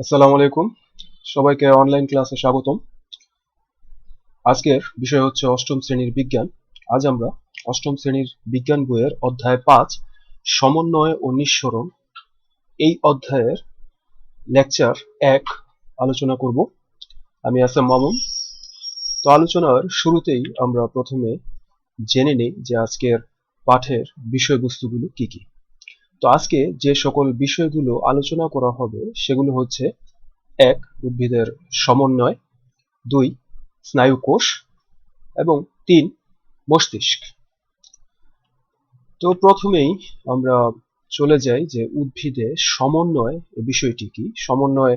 আসসালামু আলাইকুম। সবাইকে অনলাইন ক্লাসে স্বাগতম। আজকের বিষয় হচ্ছে অষ্টম শ্রেণীর বিজ্ঞান। আজ আমরা অষ্টম শ্রেণীর বিজ্ঞান বইয়ের অধ্যায় ৫ সমন্বয় ও নিঃসরণ এই অধ্যায়ের লেকচার ১ আলোচনা করব। আমি এস এম মামুন। তো আলোচনার শুরুতেই আমরা প্রথমে জেনে নিই যে আজকের পাঠের বিষয়বস্তুগুলো কি কি। তো আজকে যে সকল বিষয়গুলো আলোচনা করা হবে সেগুলো হচ্ছে: ১. উদ্ভিদের সমন্বয়, ২. স্নায়ুকোষ এবং ৩. মস্তিষ্ক। তো প্রথমেই আমরা চলে যাই যে উদ্ভিদে সমন্বয় এই বিষয়টি কি। সমন্বয়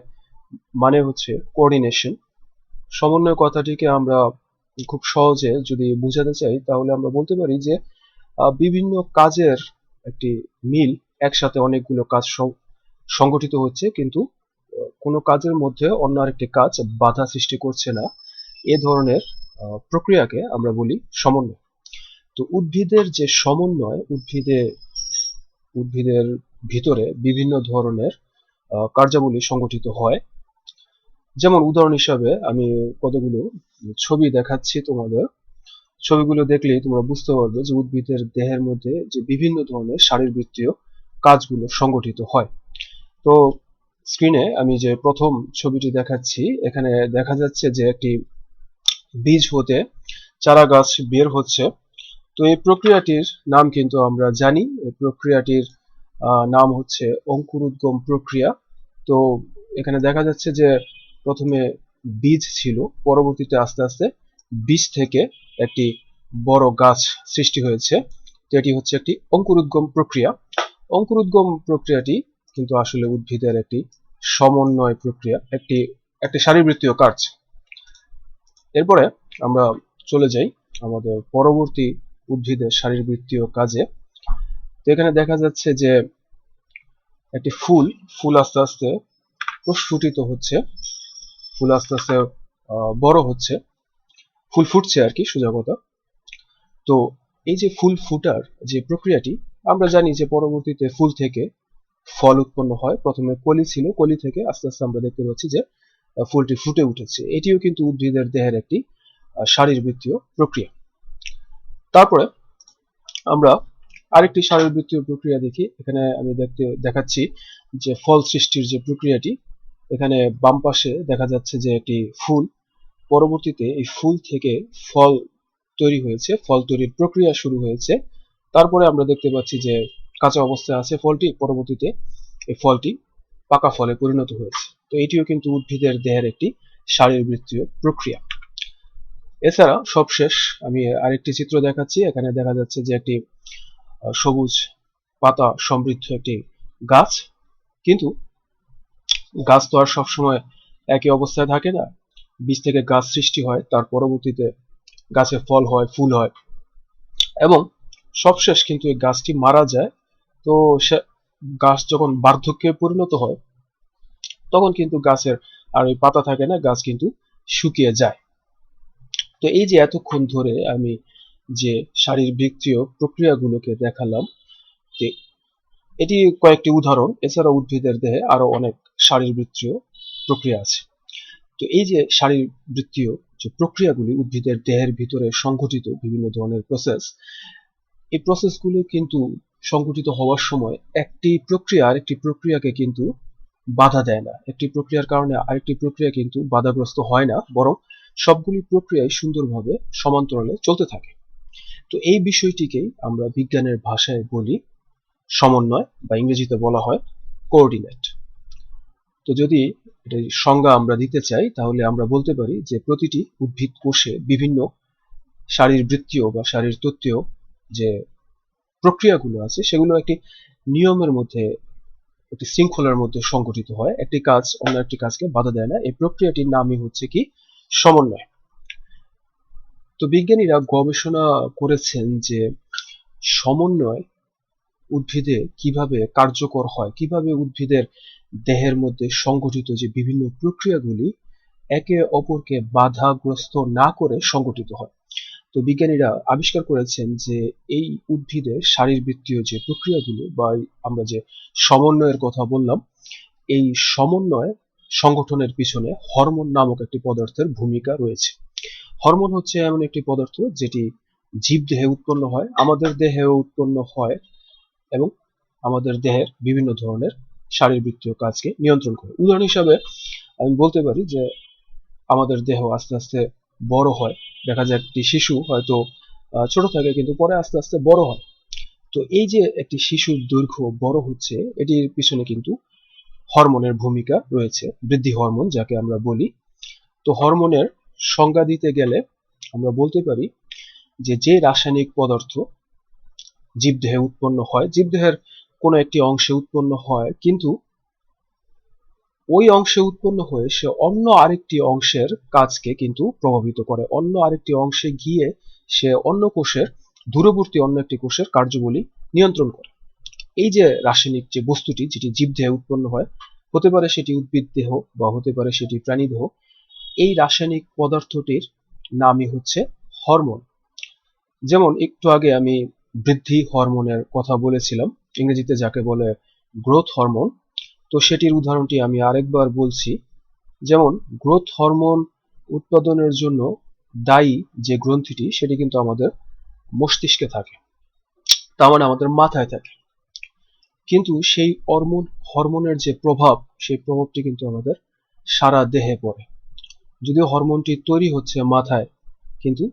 মানে হচ্ছে কোঅর্ডিনেশন। সমন্বয় কথাটিকে আমরা খুব সহজে যদি বোঝাতে চাই তাহলে আমরা বলতে পারি যে বিভিন্ন কাজের একটি মিল, একসাথে অনেকগুলো কাজ সংগঠিত হচ্ছে, কিন্তু কোনো কাজের মধ্যে অন্য আরেকটি কাজ বাধা সৃষ্টি করছে না, এ ধরনের প্রক্রিয়াকে আমরা বলি সমন্বয়। তো উদ্ভিদের যে সমন্বয়, উদ্ভিদের ভিতরে বিভিন্ন ধরনের কার্যাবলী সংগঠিত হয়। যেমন উদাহরণ হিসাবে আমি কতগুলো ছবি দেখাচ্ছি তোমাদের। ছবিগুলো দেখলেই তোমরা বুঝতে পারবে যে উদ্ভিদের দেহের মধ্যে যে বিভিন্ন ধরনের শারীরবৃত্তীয় কাজগুলো সংগঠিত হয়। তো স্ক্রিনে আমি যে প্রথম ছবিটি দেখাচ্ছি, এখানে দেখা যাচ্ছে যে একটি বীজ হতে চারা গাছ বের হচ্ছে। তো এই প্রক্রিয়াটির নাম কিন্তু আমরা জানি। এই প্রক্রিয়াটির নাম হচ্ছে অঙ্কুরোদ্গম প্রক্রিয়া। তো এখানে দেখা যাচ্ছে যে প্রথমে বীজ ছিল, পরবর্তীতে আস্তে আস্তে বীজ থেকে একটি বড় গাছ সৃষ্টি হয়েছে। তো এটি হচ্ছে একটি অঙ্কুরোদ্গম প্রক্রিয়া। অঙ্কুরোদ্গম প্রক্রিয়াটি কিন্তু আসলে উদ্ভিদের একটি সমন্বয় প্রক্রিয়া, একটি একটি শারীরবৃত্তীয় কাজ। এরপরে আমরা চলে যাই আমাদের পরবর্তী উদ্ভিদের শারীরবৃত্তীয় কাজে। তো এখানে দেখা যাচ্ছে যে একটি ফুল, ফুল আস্তে আস্তে প্রস্ফুটিত হচ্ছে, ফুল আস্তে আস্তে বড় হচ্ছে, ফুল ফুটছে আর কি, সোজা কথা। তো এই যে ফুল ফুটার যে প্রক্রিয়াটি, আমরা জানি যে পরবর্তীতে ফুল থেকে ফল উৎপন্ন হয়। প্রথমে কলি ছিল, কলি থেকে আস্তে আস্তে আমরা দেখতে পাচ্ছি যে ফুলটি ফুটে উঠেছে। এটিও কিন্তু উদ্ভিদের দেহের একটি শারীরবৃত্তীয় প্রক্রিয়া। তারপরে আমরা আরেকটি শারীরবৃত্তীয় প্রক্রিয়া দেখি। এখানে আমি দেখাচ্ছি যে ফল সৃষ্টির যে প্রক্রিয়াটি। এখানে বাম পাশে দেখা যাচ্ছে যে একটি ফুল, পরবর্তীতে এই ফুল থেকে ফল তৈরি হয়েছে, ফল তৈরির প্রক্রিয়া শুরু হয়েছে। তারপরে আমরা দেখতে পাচ্ছি যে কাঁচা অবস্থায় আছে ফলটি, পরবর্তীতে এই ফলটি পাকা ফলে পরিণত হয়েছে। তো এটিও কিন্তু উদ্ভিদের দেহের একটি শারীরবৃত্তীয় প্রক্রিয়া। এছাড়া সবশেষ আমি আরেকটি চিত্র দেখাচ্ছি। এখানে দেখা যাচ্ছে যে একটি সবুজ পাতা সমৃদ্ধ একটি গাছ, কিন্তু গাছ তো আর সবসময় একই অবস্থায় থাকে না। বীজ থেকে গাছ সৃষ্টি হয়, তার পরবর্তীতে গাছে ফল হয়, ফুল হয়, এবং সবশেষ কিন্তু এই গাছটি মারা যায়। তো সে গাছ যখন বার্ধক্যে পরিণত হয় তখন কিন্তু গাছের আর ওই পাতা থাকে না, গাছ কিন্তু শুকিয়ে যায়। তো এই যে এতক্ষণ ধরে আমি যে শারীরবৃত্তীয় প্রক্রিয়াগুলোকে দেখালাম, যে এটি কয়েকটি উদাহরণ। এছাড়া উদ্ভিদের দেহে আরো অনেক শারীরবৃত্তীয় প্রক্রিয়া আছে। তো এই যে শারীরবৃত্তীয় যে প্রক্রিয়াগুলি উদ্ভিদের দেহের ভিতরে সংঘটিত বিভিন্ন ধরনের প্রসেস, এই প্রসেসগুলো কিন্তু সংঘটিত হওয়ার সময় একটি প্রক্রিয়া আরেকটি প্রক্রিয়াকে কিন্তু বাধা দেয় না। একটি প্রক্রিয়ার কারণে আরেকটি প্রক্রিয়া কিন্তু বাধাগ্রস্ত হয় না, বরং সবগুলি প্রক্রিয়াই সুন্দরভাবে সমান্তরালে চলতে থাকে। তো এই বিষয়টিকেই আমরা বিজ্ঞানের ভাষায় বলি সমন্বয়, বা ইংরেজিতে বলা হয় কোঅর্ডিনেট। তো যদি এটার সংজ্ঞা আমরা দিতে চাই তাহলে আমরা বলতে পারি যে প্রতিটি উদ্ভিদ কোষে বিভিন্ন শারীরবৃত্তীয় বা শারীরতত্ত্বীয় যে প্রক্রিয়াগুলো আছে সেগুলো একটি নিয়মের মধ্যে, একটি শৃঙ্খলার মধ্যে সংগঠিত হয়। একটি কাজ অন্য একটি কাজকে বাধা দেয় না। এই প্রক্রিয়াটির নামই হচ্ছে কি সমন্বয়। তো বিজ্ঞানীরা গবেষণা করেছেন যে সমন্বয় উদ্ভিদে কিভাবে কার্যকর হয়, কিভাবে উদ্ভিদের দেহের মধ্যে সংগঠিত যে বিভিন্ন প্রক্রিয়াগুলি একে অপরকে বাধাগ্রস্ত না করে সংগঠিত হয়। তো বিজ্ঞানীরা আবিষ্কার করেছেন যে এই উদ্ভিদের শারীরবৃত্তীয় যে প্রক্রিয়াগুলো বা আমরা যে সমন্বয়ের কথা বললাম, এই সমন্বয় সংগঠনের পিছনে হরমোন নামক একটি পদার্থের ভূমিকা রয়েছে। হরমোন হচ্ছে এমন একটি পদার্থ যেটি জীবদেহে উৎপন্ন হয়, আমাদের দেহেও উৎপন্ন হয় এবং আমাদের দেহের বিভিন্ন ধরনের শারীরবৃত্তীয় কাজকে নিয়ন্ত্রণ করে। উদাহরণ হিসাবে আমি বলতে পারি যে আমাদের দেহ আস্তে আস্তে বড় হয়। দেখা যায় একটি শিশু হয়তো ছোট থাকে কিন্তু পরে আস্তে আস্তে বড় হয়। তো এই যে একটি শিশুর দৈর্ঘ্য বড় হচ্ছে, এটির পিছনে কিন্তু হরমোনের ভূমিকা রয়েছে, বৃদ্ধি হরমোন যাকে আমরা বলি। তো হরমোনের সংজ্ঞা দিতে গেলে আমরা বলতে পারি যে যে রাসায়নিক পদার্থ জীবদেহে উৎপন্ন হয়, জীবদেহের কোনো একটি অংশে উৎপন্ন হয়, কিন্তু ওই অংশে উৎপন্ন হয়ে সে অন্য আরেকটি অংশের কাজকে কিন্তু প্রভাবিত করে, অন্য আরেকটি অংশে গিয়ে সে অন্য কোষের, দূরবর্তী অন্য একটি কোষের কার্যাবলী নিয়ন্ত্রণ করে। এই যে রাসায়নিক যে বস্তুটি যেটি জীবদেহে উৎপন্ন হয়, হতে পারে সেটি উদ্ভিদ দেহ বা হতে পারে সেটি প্রাণী দেহ, এই রাসায়নিক পদার্থটির নামই হচ্ছে হরমোন। যেমন একটু আগে আমি বৃদ্ধি হরমোনের কথা বলেছিলাম, ইংরেজিতে যাকে বলে গ্রোথ হরমোন। তো সেটির উদাহরণটি আমি আরেকবার বলছি। যেমন গ্রোথ হরমোন উৎপাদনের জন্য দায়ী যে গ্রন্থিটি সেটি কিন্তু আমাদের মস্তিষ্কে থাকে, তার মানে আমাদের মাথায় থাকে। কিন্তু সেই হরমোনের যে প্রভাব, সেই প্রভাবটি কিন্তু আমাদের সারা দেহে পড়ে। যদিও হরমোনটি তৈরি হচ্ছে মাথায়, কিন্তু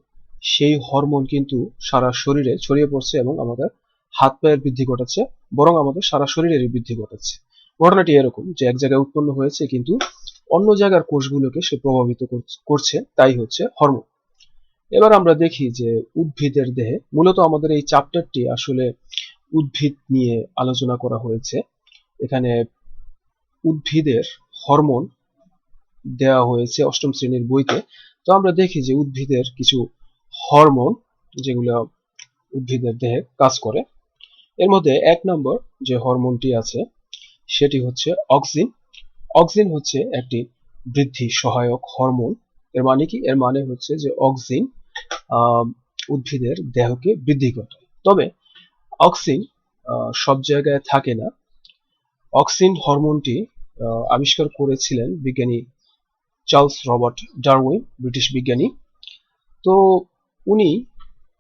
সেই হরমোন কিন্তু সারা শরীরে ছড়িয়ে পড়ছে এবং আমাদের হাত পায়ের বৃদ্ধি ঘটাচ্ছে, বরং আমাদের সারা শরীরের বৃদ্ধি ঘটাচ্ছে। ঘটনাটি এরকম যে এক জায়গায় উৎপন্ন হয়েছে কিন্তু অন্য জায়গার কোষগুলোকে সে প্রভাবিত করছে, তাই হচ্ছে হরমোন। এবার আমরা দেখি যে উদ্ভিদের দেহে, মূলত আমাদের এই চ্যাপ্টারটি আসলে উদ্ভিদ নিয়ে আলোচনা করা হয়েছে। এখানে উদ্ভিদের হরমোন দেওয়া হয়েছে অষ্টম শ্রেণীর বইতে। তো আমরা দেখি যে উদ্ভিদের কিছু হরমোন যেগুলো উদ্ভিদের দেহে কাজ করে, এর মধ্যে 1 নম্বর যে হরমোনটি আছে সেটি হচ্ছে অক্সিন। অক্সিন হচ্ছে একটি বৃদ্ধি সহায়ক হরমোন। এর মানে কি? এর মানে হচ্ছে যে অক্সিন উদ্ভিদের দেহকে বৃদ্ধি ঘটায়। তবে অক্সিন সব জায়গায় থাকে না। অক্সিন হরমোনটি আবিষ্কার করেছিলেন বিজ্ঞানী চার্লস রবার্ট ডারউইন, ব্রিটিশ বিজ্ঞানী। তো উনি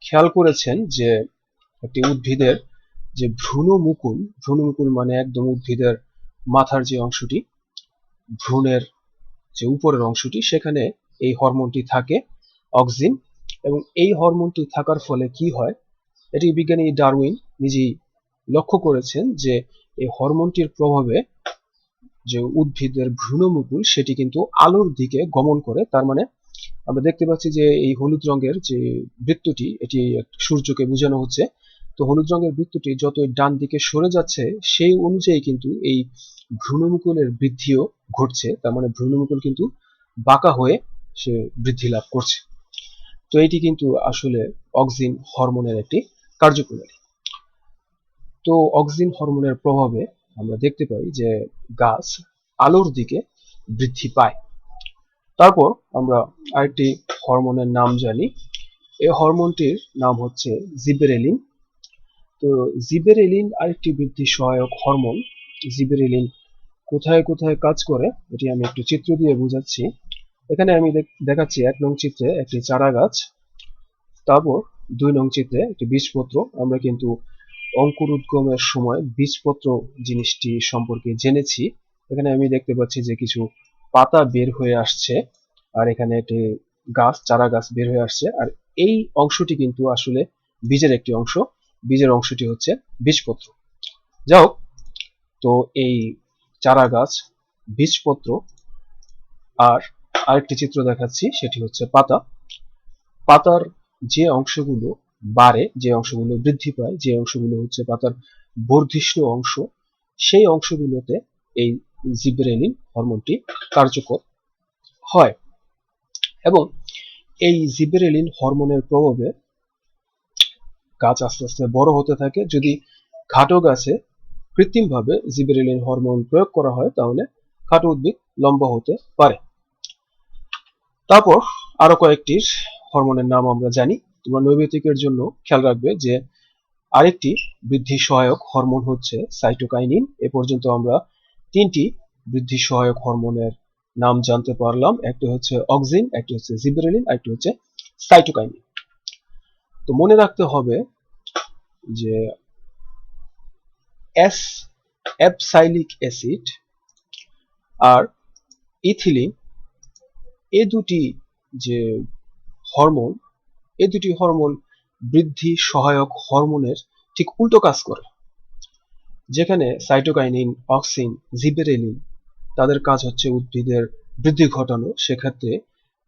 খেয়াল করেছেন যে একটি উদ্ভিদের যে ভ্রূণমুকুল মানে একদম উদ্ভিদের মাথার যে অংশটি, ভ্রূণের যে উপরের অংশটি, সেখানে এই হরমোনটি থাকে অক্সিন। এবং এই হরমোনটি থাকার ফলে কি হয়, এটি বিজ্ঞানী ডারউইন নিজেই লক্ষ্য করেছেন যে এই হরমোনটির প্রভাবে যে উদ্ভিদের ভ্রূণমুকুল সেটি কিন্তু আলোর দিকে গমন করে। তার মানে আমরা দেখতে পাচ্ছি যে এই হলুদ রঙের যে বৃত্তটি, এটি সূর্যকে বোঝানো হচ্ছে। তো হলুদ রঙের বৃত্তটি যতই ডান দিকে সরে যাচ্ছে সেই অনুযায়ী কিন্তু এই ভ্রূণমুকুলের বৃদ্ধিও ঘটছে। তার মানে ভ্রূণমুকুল কিন্তু বাঁকা হয়ে সে বৃদ্ধি লাভ করছে। তো এটি কিন্তু আসলে অক্সিন হরমোনের একটি কার্যপ্রণালী। তো অক্সিন হরমোনের প্রভাবে আমরা দেখতে পাই যে গাছ আলোর দিকে বৃদ্ধি পায়। তারপর আমরা আরেকটি হরমোনের নাম জানি। এই হরমোনটির নাম হচ্ছে জিবেরেলিন। তো জিবেরেলিন আরেকটি বৃদ্ধি সহায়ক হরমোন। জিবেরেলিন কোথায় কোথায় কাজ করে এটি আমি একটু চিত্র দিয়ে বোঝাচ্ছি। এখানে আমি দেখাচ্ছি 1 নং চিত্রে একটি চারা গাছ, তারপর 2 নং চিত্রে একটি বীজপত্র। আমরা কিন্তু অঙ্কুরোদ্গমের সময় বীজপত্র জিনিসটি সম্পর্কে জেনেছি। এখানে আমি দেখতে পাচ্ছি যে কিছু পাতা বের হয়ে আসছে, আর এখানে একটি গাছ, চারা গাছ বের হয়ে আসছে। আর এই অংশটি কিন্তু আসলে বীজের একটি অংশ, বীজের অংশটি হচ্ছে বীজপত্র। যাই, তো এই চারা গাছ, বীজপত্র, আর আরেকটি চিত্র দেখাচ্ছি সেটি হচ্ছে পাতা। পাতার যে অংশগুলো বাড়ে, যে অংশগুলো বৃদ্ধি পায়, যে অংশগুলো হচ্ছে পাতার বর্ধিষ্ণু অংশ, সেই অংশগুলোতে এই জিবরেলিন হরমোনটি কার্যকর হয়। এবং এই জিবরেলিন হরমোনের প্রভাবে গাছ আস্তে আস্তে বড় হতে থাকে। যদি খাটো গাছে কৃত্রিমভাবে জিবরেলিন হরমোন প্রয়োগ করা হয় তাহলে খাটো উদ্ভিদ লম্বা হতে পারে। তারপর আরো কয়েকটি হরমোনের নাম আমরা জানি। তোমরা নৈবেতিকের জন্য খেয়াল রাখবে যে আরেকটি বৃদ্ধি সহায়ক হরমোন হচ্ছে সাইটোকাইনিন। এ পর্যন্ত আমরা 3টি বৃদ্ধি সহায়ক হরমোনের নাম জানতে পারলাম। একটি হচ্ছে অক্সিন, একটি হচ্ছে জিবেরেলিন, একটি হচ্ছে সাইটোকাইনিন। তো মনে রাখতে হবে যে অ্যাবসাইলিক অ্যাসিড আর ইথিলিন এ দুটি যে হরমোন, এই দুটি হরমোন বৃদ্ধি সহায়ক হরমোনের ঠিক উল্টো কাজ করে। যেখানে সাইটোকাইনিন, অক্সিন, জিবেরেলিন তাদের কাজ হচ্ছে উদ্ভিদের বৃদ্ধি ঘটানো, সেক্ষেত্রে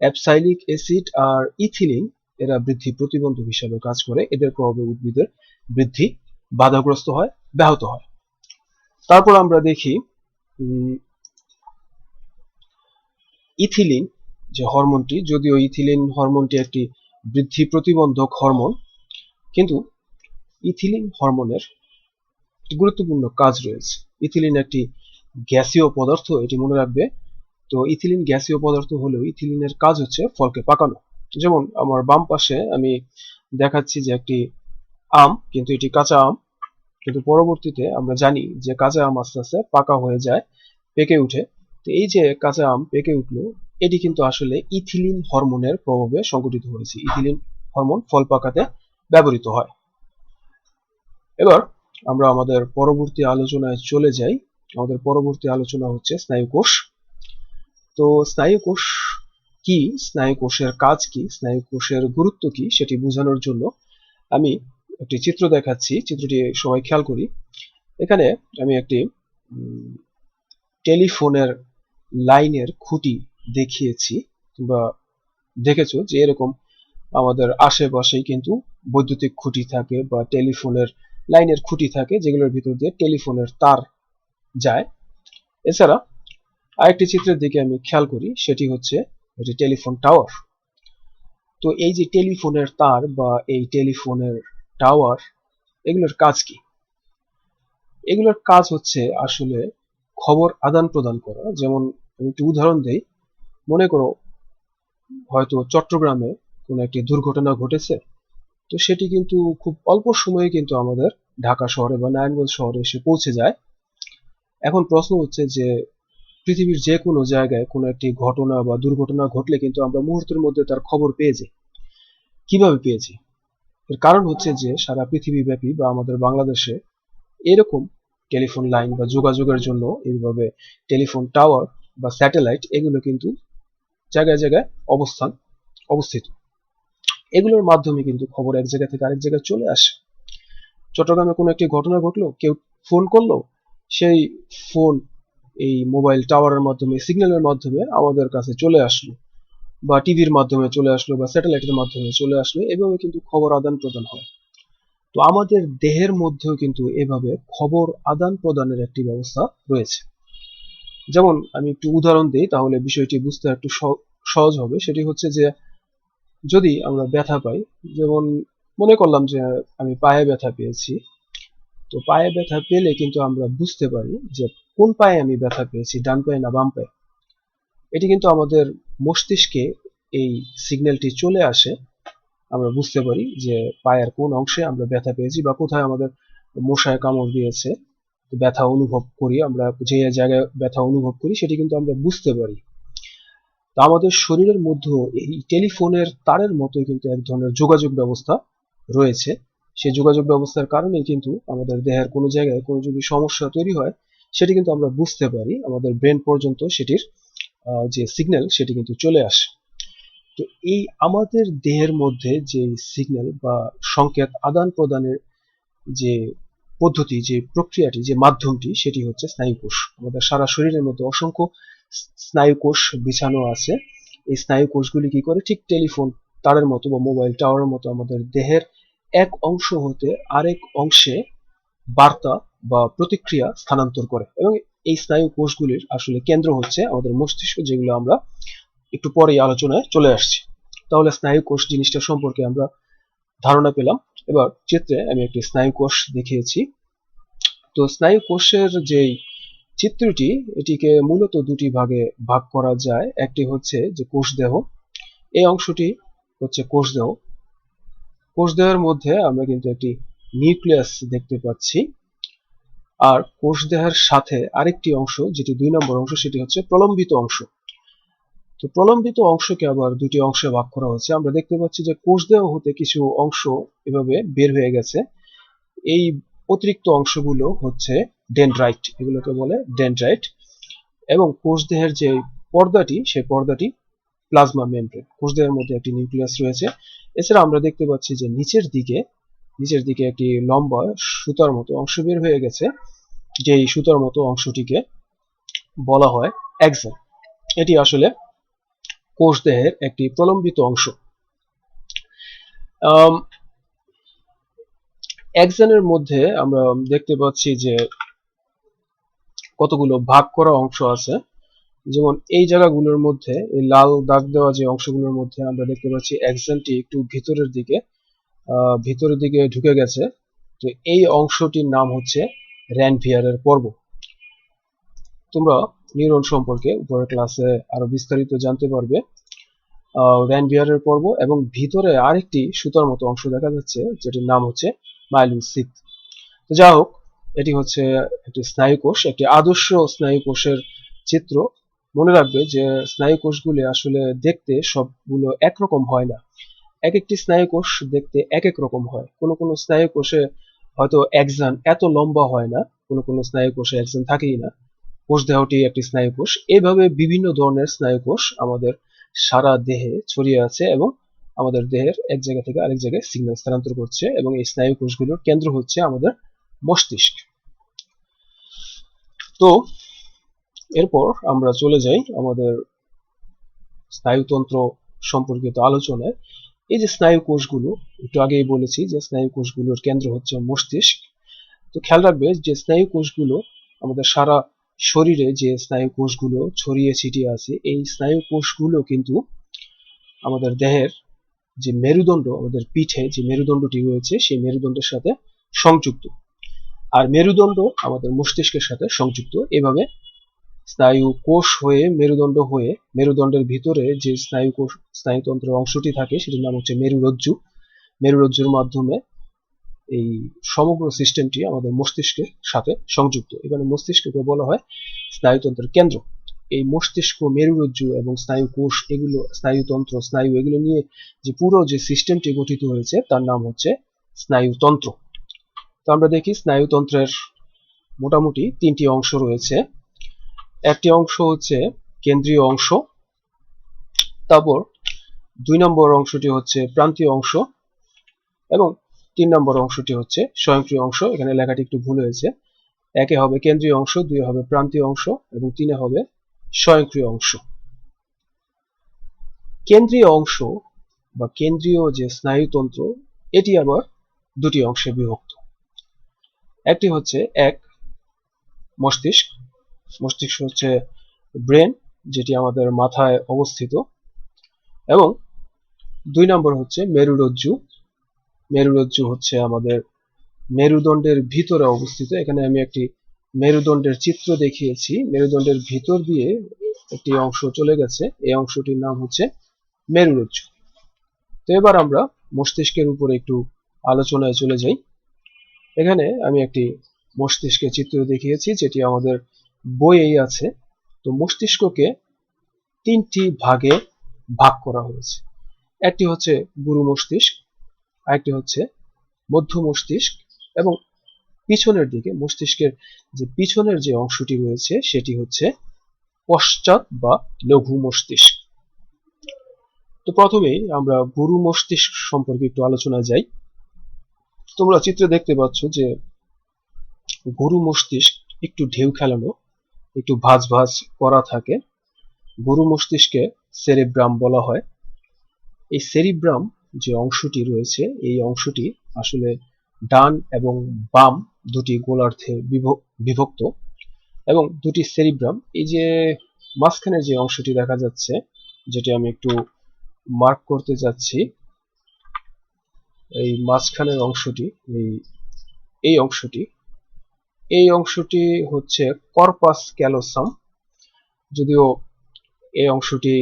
অ্যাবসাইলিক অ্যাসিড আর ইথিলিন এরা বৃদ্ধি প্রতিবন্ধক হিসাবে কাজ করে। এদের প্রভাবে উদ্ভিদের বৃদ্ধি বাধাগ্রস্ত হয়, ব্যাহত হয়। তারপর আমরা দেখি ইথিলিন যে হরমোনটি, যদিও ইথিলিন হরমোনটি একটি বৃদ্ধি প্রতিবন্ধক হরমোন, কিন্তু ইথিলিন হরমোনের গুরুত্বপূর্ণ কাজ রয়েছে। ইথিলিন একটি গ্যাসীয় পদার্থ, এটি মনে রাখবে। তো ইথিলিন গ্যাসীয় পদার্থ হলেও ইথিলিনের কাজ হচ্ছে ফলকে পাকানো। যেমন আমার বাম পাশে আমি দেখাচ্ছি যে একটি আম, কিন্তু এটি কাঁচা আম, কিন্তু পরবর্তীতে আমরা জানি যে কাঁচা আম আস্তে আস্তে পাকা হয়ে যায়, পেকে উঠে। তো এই যে কাঁচা আম পেকে উঠলো, এটি কিন্তু আসলে ইথিলিন হরমোনের প্রভাবে সংঘটিত হয়েছে। ইথিলিন হরমোন ফল পাকাতে ব্যবহৃত হয়। এবার আমরা আমাদের পরবর্তী আলোচনায় চলে যাই। আমাদের পরবর্তী আলোচনা হচ্ছে স্নায়ুকোষ। তো স্নায়ুকোষ কি, স্নায়ুকোষের কাজ কি, স্নায়ুকোষের গুরুত্ব কি, সেটি বোঝানোর জন্য আমি একটি চিত্র দেখাচ্ছি। চিত্রটি সবাই খেয়াল করি। এখানে আমি একটি টেলিফোনের লাইনের খুঁটি দেখিয়েছি, বা দেখেছো যে এরকম আমাদের আশেপাশেই কিন্তু বৈদ্যুতিক খুঁটি থাকে বা টেলিফোনের লাইনের খুঁটি থাকে, যেগুলোর ভিতর দিয়ে টেলিফোনের তার যায়। এছাড়া আরেকটি চিত্রের দিকে আমি খেয়াল করি, সেটি হচ্ছে এটি টেলিফোন টাওয়ার। তো এই যে টেলিফোনের তার বা এই টেলিফোনের টাওয়ার, এগুলোর কাজ কি? এগুলোর কাজ হচ্ছে আসলে খবর আদান প্রদান করা। যেমন আমি একটি উদাহরণ দেই, মনে করো হয়তো চট্টগ্রামে কোনো একটি দুর্ঘটনা ঘটেছে, তো সেটি কিন্তু খুব অল্প সময়ে কিন্তু আমাদের ঢাকা শহরে বা নারায়ণগঞ্জ শহরে এসে পৌঁছে যায়। এখন প্রশ্ন হচ্ছে যে পৃথিবীর যে কোনো জায়গায় কোনো একটি ঘটনা বা দুর্ঘটনা ঘটলে কিন্তু আমরা মুহূর্তের মধ্যে তার খবর পেয়ে যাই। কিভাবে পেয়েছি? এর কারণ হচ্ছে যে সারা পৃথিবী ব্যাপী বা আমাদের বাংলাদেশে এরকম টেলিফোন লাইন বা যোগাযোগের জন্য এইভাবে টেলিফোন টাওয়ার বা স্যাটেলাইট এগুলো কিন্তু জায়গায় জায়গায় অবস্থিত। এগুলোর মাধ্যমে কিন্তু খবর এক জায়গা থেকে আরেক জায়গায় চলে আসে। চট্টগ্রামে কোনো একটি ঘটনা ঘটলো, কেউ ফোন করলো, সেই ফোন এই মোবাইল টাওয়ারের মাধ্যমে, সিগন্যালের মাধ্যমে আমাদের কাছে চলে আসলো, বা টিভির মাধ্যমে চলে আসলো, বা স্যাটেলাইটের মাধ্যমে চলে আসলো। এভাবে কিন্তু খবর আদান প্রদান হয়। তো আমাদের দেহের মধ্যেও কিন্তু এভাবে খবর আদান প্রদানের একটি ব্যবস্থা রয়েছে। যেমন আমি একটু উদাহরণ দিই, তাহলে বিষয়টি বুঝতে একটু সহজ হবে। সেটি হচ্ছে যে যদি আমরা ব্যথা পাই, যেমন মনে করলাম যে আমি পায়ে ব্যথা পেয়েছি, তো পায়ে ব্যথা পেলে কিন্তু আমরা বুঝতে পারি যে কোন পায়ে আমি ব্যথা পেয়েছি, ডান পায়ে না বাম পায়ে। এটি কিন্তু আমাদের মস্তিষ্কে এই সিগন্যালটি চলে আসে, আমরা বুঝতে পারি যে পায়ের কোন অংশে আমরা ব্যথা পেয়েছি বা কোথায় আমাদের মশায় কামড় দিয়েছে, ব্যথা অনুভব করি। আমরা যে জায়গায় ব্যথা অনুভব করি সেটি কিন্তু আমরা বুঝতে পারি। তা আমাদের শরীরের মধ্যেও এই টেলিফোনের তারের মতোই কিন্তু এক ধরনের যোগাযোগ ব্যবস্থা রয়েছে। সেই যোগাযোগ ব্যবস্থার কারণেই কিন্তু আমাদের দেহের কোনো জায়গায় কোনো যদি সমস্যা তৈরি হয়, সেটি কিন্তু আমরা বুঝতে পারি, আমাদের ব্রেন পর্যন্ত সেটির যে সিগন্যাল সেটি কিন্তু চলে আসে। তো এই আমাদের দেহের মধ্যে যে সিগন্যাল বা সংকেত আদান প্রদানের যে পদ্ধতি, যে প্রক্রিয়াটি, যে মাধ্যমটি, সেটি হচ্ছে স্নায়ুকোষ। আমাদের সারা শরীরের মধ্যে অসংখ্য স্নায়ুকোষ বিছানো আছে। এই স্নায়ুকোষগুলি কি করে, ঠিক টেলিফোন তারের মতো বা মোবাইল টাওয়ারের মতো আমাদের দেহের এক অংশ হতে আরেক অংশে বার্তা বা প্রতিক্রিয়া স্থানান্তর করে। এবং এই স্নায়ু কোষগুলির আসলে কেন্দ্র হচ্ছে আমাদের মস্তিষ্ক, যেগুলো আমরা একটু পরেই আলোচনায় চলে আসছি। তাহলে স্নায়ু কোষ জিনিসটা সম্পর্কে আমরা ধারণা পেলাম। এবার চিত্রে আমি একটি স্নায়ু কোষ দেখিয়েছি। তো স্নায়ু কোষের যেই চিত্রটি, এটিকে মূলত দুটি ভাগে ভাগ করা যায়। একটি হচ্ছে যে কোষ দেহ, এই অংশটি হচ্ছে কোষ দেহ। কোষ দেহের মধ্যে আমরা কিন্তু একটি নিউক্লিয়াস দেখতে পাচ্ছি। আর কোষ দেহের সাথে আরেকটি অংশ, যেটি 2 নম্বর অংশ, সেটি হচ্ছে প্রলম্বিত অংশ। তো প্রলম্বিত অংশকে আবার দুটি অংশে ভাগ করা হয়েছে। আমরা দেখতে পাচ্ছি যে কোষদেহ হতে কিছু অংশ এভাবে বের হয়ে গেছে। এই অতিরিক্ত অংশগুলো হচ্ছে ডেনড্রাইট, এগুলোকে বলে ডেনড্রাইট। এবং কোষদেহের যে পর্দাটি, সেই পর্দাটি প্লাজমা মেমব্রেন। কোষদেহের মধ্যে একটি নিউক্লিয়াস রয়েছে। এছাড়া আমরা দেখতে পাচ্ছি যে নিচের দিকে একটি লম্বা সুতার মতো অংশ বের হয়ে গেছে, যেই সুতার মতো অংশটিকে বলা হয় এক্সন। এটি আসলে কোষদেহের একটি প্রলম্বিত অংশ। এক্সনের মধ্যে আমরা দেখতে পাচ্ছি যে কতগুলো ভাগ করা অংশ আছে। যেমন এই জায়গাগুলোর মধ্যে, এই লাল দাগ দেওয়া যে অংশগুলোর মধ্যে আমরা দেখতে পাচ্ছি এক্সনটি একটু ভিতরের দিকে ঢুকে গেছে। তো এই অংশটির নাম হচ্ছে র্যানভিয়ারের পর্ব। তোমরা নিউরন সম্পর্কে উপরের ক্লাসে আরো বিস্তারিত জানতে পারবে। র্যানভিয়ারের পর্ব এবং ভিতরে আরেকটি সুতার মতো অংশ দেখা যাচ্ছে, যেটির নাম হচ্ছে মাইলিন সিথ। তো যা হোক, এটি হচ্ছে একটি স্নায়ুকোষ, একটি আদর্শ স্নায়ুকোষের চিত্র। মনে রাখবে যে স্নায়ুকোষগুলি আসলে দেখতে সবগুলো একরকম হয় না। এক একটি স্নায়ুকোষ দেখতে এক এক রকম হয়। কোনো কোনো স্নায়ুকোষে হয়তো এক্সন এত লম্বা হয় না, কোনো কোনো স্নায়ুকোষে এক্সন থাকেই না। কোষদেহটি একটি স্নায়ুকোষ। এইভাবে বিভিন্ন ধরনের স্নায়ুকোষ আমাদের সারা দেহে ছড়িয়ে আছে এবং আমাদের দেহের এক জায়গা থেকে আরেক জায়গায় সিগন্যাল স্থানান্তর করছে, এবং এই স্নায়ুকোষগুলোর কেন্দ্র হচ্ছে আমাদের মস্তিষ্ক। তো এরপর আমরা চলে যাই আমাদের স্নায়ুতন্ত্র সম্পর্কিত আলোচনায়। এই যে স্নায়ু কোষগুলো, একটু আগেই বলেছি যে স্নায়ু কোষগুলোর কেন্দ্র হচ্ছে মস্তিষ্ক। তো খেয়াল রাখবে যে স্নায়ু কোষগুলো আমাদের সারা শরীরে যে স্নায়ু কোষগুলো ছড়িয়ে ছিটিয়ে আছে, এই স্নায়ু কোষগুলো কিন্তু আমাদের দেহের যে মেরুদণ্ড, আমাদের পিঠে যে মেরুদণ্ডটি রয়েছে সেই মেরুদণ্ডের সাথে সংযুক্ত। আর মেরুদণ্ড আমাদের মস্তিষ্কের সাথে সংযুক্ত। এভাবে স্নায়ু কোষ হয়ে মেরুদণ্ড হয়ে, মেরুদণ্ডের ভিতরে যে স্নায়ুতন্ত্রের অংশটি থাকে সেটির নাম হচ্ছে মেরুরজ্জু। মেরুরজ্জুর মাধ্যমে এই সমগ্র সিস্টেমটি আমাদের মস্তিষ্কের সাথে সংযুক্ত। এখানে মস্তিষ্ককে বলা হয় স্নায়ুতন্ত্রের কেন্দ্র। এই মস্তিষ্ক, মেরুরজ্জু এবং স্নায়ু কোষ, এগুলো স্নায়ুতন্ত্র, স্নায়ু, এগুলো নিয়ে যে পুরো যে সিস্টেমটি গঠিত হয়েছে তার নাম হচ্ছে স্নায়ুতন্ত্র। তো আমরা দেখি স্নায়ুতন্ত্রের মোটামুটি তিনটি অংশ রয়েছে। একটি অংশ হচ্ছে কেন্দ্রীয় অংশ, তারপর 2 নম্বর অংশটি হচ্ছে প্রান্তীয় অংশ, এবং 3 নম্বর অংশটি হচ্ছে স্বয়ংক্রিয় অংশ। এখানে লেখাটি একটু ভুল হয়েছে। 1 হবে কেন্দ্রীয় অংশ, 2 হবে প্রান্তীয় অংশ এবং 3 হবে স্বয়ংক্রিয় অংশ। কেন্দ্রীয় অংশ বা কেন্দ্রীয় যে স্নায়ুতন্ত্র, এটি আবার দুটি অংশে বিভক্ত। একটি হচ্ছে মস্তিষ্ক। মস্তিষ্ক হচ্ছে ব্রেন, যেটি আমাদের মাথায় অবস্থিত। এবং 2 নম্বর হচ্ছে মেরুরজ্জু। মেরুরজ্জু হচ্ছে আমাদের মেরুদণ্ডের ভিতরে অবস্থিত। এখানে আমি একটি মেরুদণ্ডের চিত্র দেখিয়েছি। মেরুদণ্ডের ভিতর দিয়ে একটি অংশ চলে গেছে, এই অংশটির নাম হচ্ছে মেরুরজ্জু। তো এবার আমরা মস্তিষ্কের উপরে একটু আলোচনায় চলে যাই। এখানে আমি একটি মস্তিষ্কের চিত্র দেখিয়েছি, যেটি আমাদের বইয়েই আছে। তো মস্তিষ্ককে 3টি ভাগে ভাগ করা হয়েছে। একটি হচ্ছে গুরু মস্তিষ্ক, আরেকটি হচ্ছে মধ্য মস্তিষ্ক, এবং পিছনের দিকে মস্তিষ্কের যে পিছনের যে অংশটি রয়েছে সেটি হচ্ছে পশ্চাৎ বা লঘু মস্তিষ্ক। তো প্রথমেই আমরা গুরু মস্তিষ্ক সম্পর্কে একটু আলোচনায় যাই। তোমরা চিত্রে দেখতে পাচ্ছ যে গুরু মস্তিষ্ক একটু ঢেউ খেলানো, একটু ভাঁজ ভাঁজ করা থাকে। গুরু মস্তিষ্কে সেরেব্রাম বলা হয়। এই সেরিব্রাম যে অংশটি রয়েছে, এই অংশটি আসলে ডান এবং বাম দুটি গোলার্ধে বিভক্ত, এবং দুটি সেরিব্রাম, এই যে মাঝখানে যে অংশটি দেখা যাচ্ছে, যেটি আমি একটু মার্ক করতে যাচ্ছি, এই মাঝখানের অংশটি, এই অংশটি, এই অংশটি হচ্ছে কর্পাস ক্যালোসাম। যদিও এই অংশটি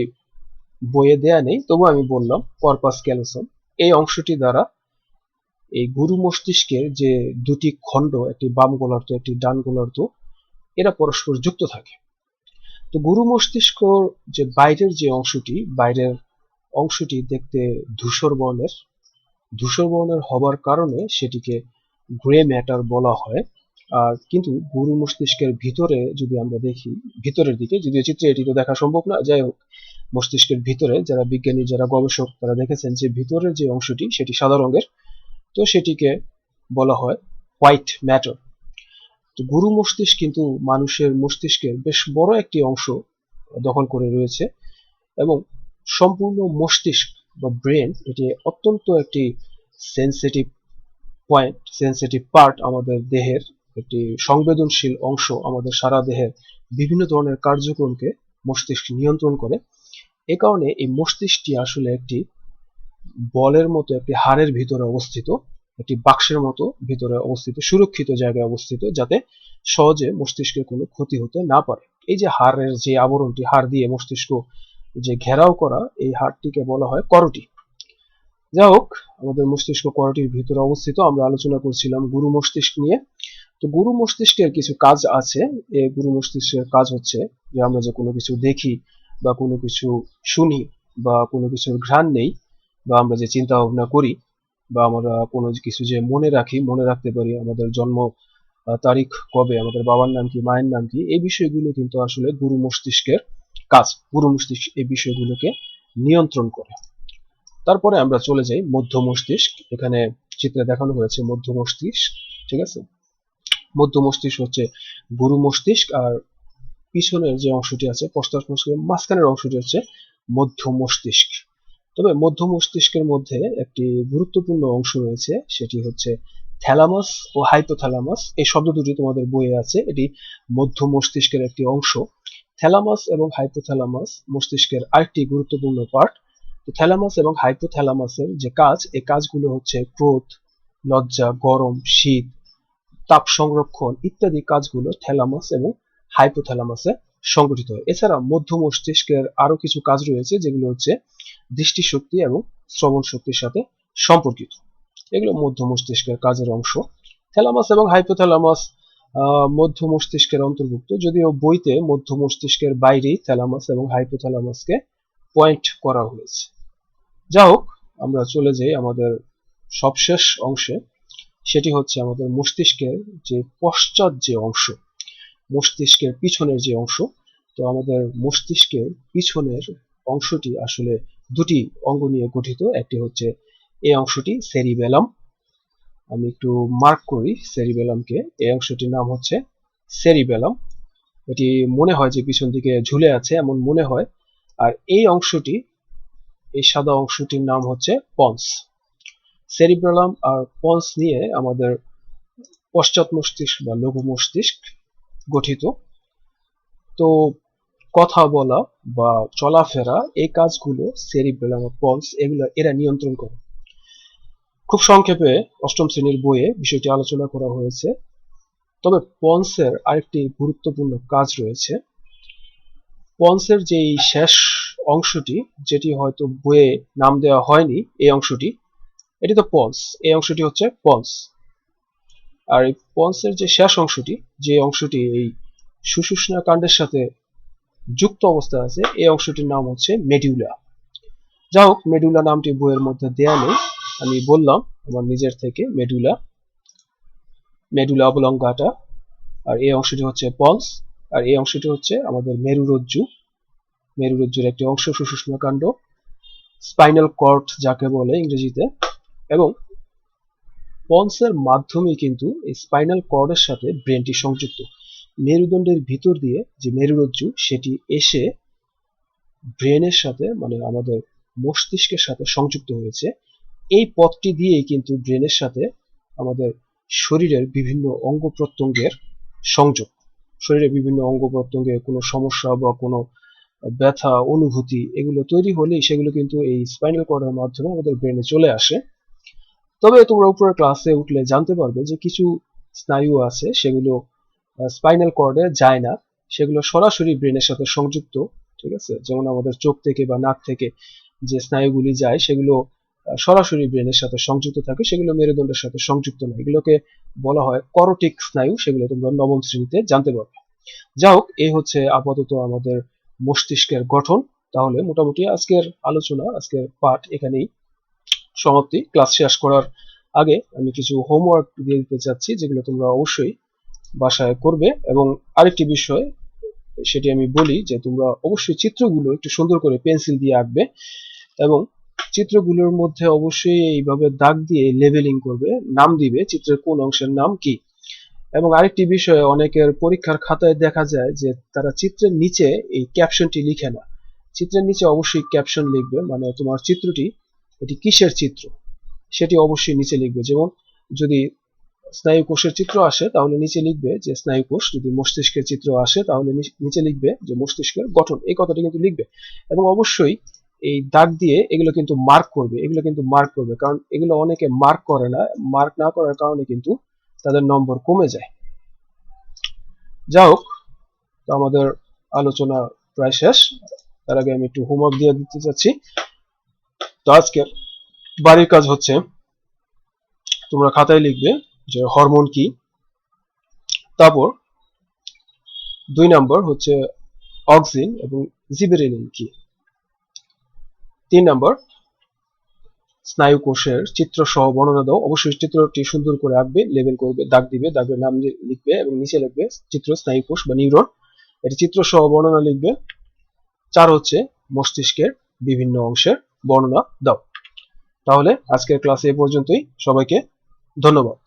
বইয়ে দেয়া নেই, তবু আমি বললাম কর্পাস ক্যালোসাম। এই অংশটি দ্বারা এই গুরু মস্তিষ্কের যে দুটি খণ্ড, একটি বাম গোলার্ধ, একটি ডান গোলার্ধ, এরা পরস্পর যুক্ত থাকে। তো গুরু মস্তিষ্ক যে বাইরের অংশটি দেখতে ধূসর বর্ণের হবার কারণে সেটিকে গ্রে ম্যাটার বলা হয়। আর কিন্তু গুরু মস্তিষ্কের ভিতরে যদি আমরা দেখি, ভিতরের দিকে, যদিও চিত্রে এটি তো দেখা সম্ভব না, যাই হোক, মস্তিষ্কের ভিতরে যারা বিজ্ঞানী, যারা গবেষক, তারা দেখেছেন যে ভিতরের যে অংশটি সেটি সাদা রঙের, তো সেটিকে বলা হয় হোয়াইট ম্যাটার। তো গুরু মস্তিষ্ক কিন্তু মানুষের মস্তিষ্কের বেশ বড় একটি অংশ দখল করে রয়েছে, এবং সম্পূর্ণ মস্তিষ্ক বা ব্রেন এটি অত্যন্ত একটি সেন্সিটিভ সেন্সিটিভ পার্ট, আমাদের দেহের একটি সংবেদনশীল অংশ। আমাদের সারা দেহের বিভিন্ন ধরনের কার্যক্রমকে মস্তিষ্ক নিয়ন্ত্রণ করে। এ কারণে এই মস্তিষ্কটি আসলে একটি বলের মতো, একটি হাড়ের ভিতরে অবস্থিত, একটি বাক্সের মতো ভিতরে অবস্থিত, সুরক্ষিত জায়গায় অবস্থিত, যাতে সহজে মস্তিষ্কের কোনো ক্ষতি হতে না পারে। এই যে হাড়ের যে আবরণটি, হাড় দিয়ে মস্তিষ্ক যে ঘেরাও করা, এই হাড়টিকে বলা হয় করোটি। যাই হোক, আমাদের মস্তিষ্ক করোটির ভিতরে অবস্থিত। আমরা আলোচনা করছিলাম গুরু মস্তিষ্ক নিয়ে। তো গুরু মস্তিষ্কের কিছু কাজ আছে। এই গুরু মস্তিষ্কের কাজ হচ্ছে যে আমরা যে কোনো কিছু দেখি বা কোনো কিছু শুনি বা কোনো কিছুর ঘ্রাণ নেই, বা আমরা যে চিন্তা ভাবনা করি, বা আমরা কোনো কিছু যে মনে রাখতে পারি, আমাদের জন্ম তারিখ কবে, আমাদের বাবার নাম কি, মায়ের নাম কি, এই বিষয়গুলো কিন্তু আসলে গুরু মস্তিষ্কের কাজ। গুরু মস্তিষ্ক এই বিষয়গুলোকে নিয়ন্ত্রণ করে। তারপরে আমরা চলে যাই মধ্য মস্তিষ্ক। এখানে চিত্রে দেখানো হয়েছে মধ্য মস্তিষ্ক, ঠিক আছে। মধ্য মস্তিষ্ক হচ্ছে গুরু মস্তিষ্ক, আর পিছনের যে অংশটি আছে, পশ্চাৎ মস্তিষ্কের মাঝখানের অংশটি হচ্ছে মধ্য মস্তিষ্ক। তবে মধ্য মস্তিষ্কের মধ্যে একটি গুরুত্বপূর্ণ অংশ রয়েছে, সেটি হচ্ছে থ্যালামাস ও হাইপোথ্যালামাস। এই শব্দ দুটি তোমাদের বইয়ে আছে। এটি মধ্য মস্তিষ্কের একটি অংশ। থ্যালামাস এবং হাইপোথ্যালামাস মস্তিষ্কের আরেকটি গুরুত্বপূর্ণ পার্ট। তো থ্যালামাস এবং হাইপোথ্যালামাসের যে কাজ, এই কাজগুলো হচ্ছে ক্রোধ, লজ্জা, গরম, শীত, তাপ সংরক্ষণ ইত্যাদি কাজগুলো থ্যালামাস এবং হাইপোথ্যালামাসে সংগঠিত হয়। এছাড়া মধ্য মস্তিষ্কের আরো কিছু কাজ রয়েছে, যেগুলো হচ্ছে দৃষ্টিশক্তি এবং শ্রবণ শক্তির সাথে সম্পর্কিত। এগুলো মধ্য মস্তিষ্কের কাজের অংশ। থ্যালামাস এবং হাইপোথ্যালামাস মধ্য মস্তিষ্কের অন্তর্ভুক্ত, যদিও বইতে মধ্য মস্তিষ্কের বাইরেই থ্যালামাস এবং হাইপোথ্যালামাসকে পয়েন্ট করা হয়েছে। যা হোক, আমরা চলে যাই আমাদের সবশেষ অংশে। সেটি হচ্ছে আমাদের মস্তিষ্কের যে পশ্চাৎ যে অংশ, মস্তিষ্কের পিছনের যে অংশ। তো আমাদের মস্তিষ্কের পিছনের অংশটি আসলে দুটি অঙ্গ নিয়ে গঠিত। একটি হচ্ছে এই অংশটি সেরিবেলাম। আমি একটু মার্ক করি সেরিবেলামকে। এই অংশটির নাম হচ্ছে সেরিবেলাম। এটি মনে হয় যে পিছন দিকে ঝুলে আছে, এমন মনে হয়। আর এই অংশটি, এই সাদা অংশটির নাম হচ্ছে পন্স। সেরিবেলাম আর পন্স নিয়ে আমাদের পশ্চাৎ মস্তিষ্ক বা লঘু মস্তিষ্ক গঠিত। তো কথা বলা বা চলাফেরা, এই কাজগুলো সেরিবেলাম ও পন্স এরা নিয়ন্ত্রণ করে। খুব সংক্ষেপে অষ্টম শ্রেণীর বইয়ে বিষয়টি আলোচনা করা হয়েছে। তবে পন্সের আরেকটি গুরুত্বপূর্ণ কাজ রয়েছে। পন্সের যেই শেষ অংশটি, যেটি হয়তো বইয়ে নাম দেওয়া হয়নি, এই অংশটি, এটি তো পন্স, এই অংশটি হচ্ছে পন্স। আর এই পন্সের যে শেষ অংশটি, যে অংশটি এই সুষুম্না কাণ্ডের সাথে যুক্ত অবস্থায় আছে, এই অংশটির নাম হচ্ছে মেডুলা। যা হোক, মেডুলা নামটি বইয়ের মধ্যে দেয়া নেই, আমি বললাম আমার নিজের থেকে, মেডুলা অবলঙ্গাটা। আর এই অংশটি হচ্ছে পন্স, আর এই অংশটি হচ্ছে আমাদের মেরুরজ্জুর একটি অংশ, সুষুম্না কাণ্ড, স্পাইনাল কর্ড যাকে বলে ইংরেজিতে। এবং পন্সের মাধ্যমে কিন্তু এই স্পাইনাল কর্ডের সাথে ব্রেনটি সংযুক্ত। মেরুদণ্ডের ভিতর দিয়ে যে মেরুরজ্জু, সেটি এসে ব্রেনের সাথে, মানে আমাদের মস্তিষ্কের সাথে সংযুক্ত হয়েছে। এই পথটি দিয়েই কিন্তু ব্রেনের সাথে আমাদের শরীরের বিভিন্ন অঙ্গ প্রত্যঙ্গের সংযোগ। শরীরের বিভিন্ন অঙ্গ প্রত্যঙ্গে কোনো সমস্যা বা কোনো ব্যথা অনুভূতি এগুলো তৈরি হলেই সেগুলো কিন্তু এই স্পাইনাল কর্ডের মাধ্যমে আমাদের ব্রেনে চলে আসে। তবে তোমরা উপরের ক্লাসে উঠলে জানতে পারবে যে কিছু স্নায়ু আছে, সেগুলো স্পাইনাল কর্ডে যায় না, সেগুলো সরাসরি ব্রেনের সাথে সংযুক্ত। ঠিক আছে, যেমন আমাদের চোখ থেকে বা নাক থেকে যে স্নায়ুগুলি যায়, সেগুলো সরাসরি ব্রেনের সাথে সংযুক্ত থাকে, সেগুলো মেরুদণ্ডের সাথে সংযুক্ত নয়। এগুলোকে বলা হয় করোটিক স্নায়ু, সেগুলো তোমরা নবম শ্রেণীতে জানতে পারবে। যা হোক, এই হচ্ছে আপাতত আমাদের মস্তিষ্কের গঠন। তাহলে মোটামুটি আজকের আলোচনা, আজকের পাঠ এখানেই সমাপ্তি। ক্লাস শেষ করার আগে আমি কিছু হোমওয়ার্ক দিয়ে দিতে চাচ্ছি, যেগুলো তোমরা অবশ্যই বাসায় করবে। এবং আরেকটি বিষয়, সেটি আমি বলি যে তোমরা অবশ্যই চিত্রগুলো একটু সুন্দর করে পেন্সিল দিয়ে আঁকবে, এবং চিত্রগুলোর মধ্যে অবশ্যই এইভাবে দাগ দিয়ে লেবেলিং করবে, নাম দিবে চিত্রের কোন অংশের নাম কি। এবং আরেকটি বিষয়, অনেকের পরীক্ষার খাতায় দেখা যায় যে তারা চিত্রের নিচে এই ক্যাপশনটি লিখে না। চিত্রের নিচে অবশ্যই ক্যাপশন লিখবে, মানে তোমার চিত্রটি এটি কিসের চিত্র সেটি অবশ্যই নিচে লিখবে। যেমন যদি স্নায়ু কোষের চিত্র আসে তাহলে নিচে লিখবে যে স্নায়ু কোষ, যদি মস্তিষ্কের চিত্র আসে তাহলে নিচে লিখবে যে মস্তিষ্কের গঠন, এই কথাটি কিন্তু লিখবে। এবং অবশ্যই এই দাগ দিয়ে এগুলো কিন্তু মার্ক করবে, এগুলো কিন্তু মার্ক করবে, কারণ এগুলো অনেকে মার্ক করে না, মার্ক না করার কারণে কিন্তু তাদের নম্বর কমে যায়। যা হোক, তো আমাদের আলোচনা প্রায় শেষ। তার আগে আমি একটু হোমওয়ার্ক দিয়ে দিতে চাচ্ছি। তো আজকে বাড়ির কাজ হচ্ছে, তোমরা খাতায় লিখবে যে হরমোন কি, তারপর 2 নম্বর হচ্ছে অক্সিন এবং জিবেরেলিন কি, 3 নম্বর স্নায়ু কোষের চিত্র সহ বর্ণনা দাও। অবশ্যই চিত্রটি সুন্দর করে আঁকবে, লেবেল করবে, দাগ দিবে, দাগের নাম লিখবে এবং নিচে লিখবে চিত্র স্নায়ু কোষ বা নিউরন, এটি চিত্র সহ বর্ণনা লিখবে। 4 হচ্ছে মস্তিষ্কের বিভিন্ন অংশের বর্ণনা দাও। তাহলে আজকের ক্লাসে এ পর্যন্তই। সবাইকে ধন্যবাদ।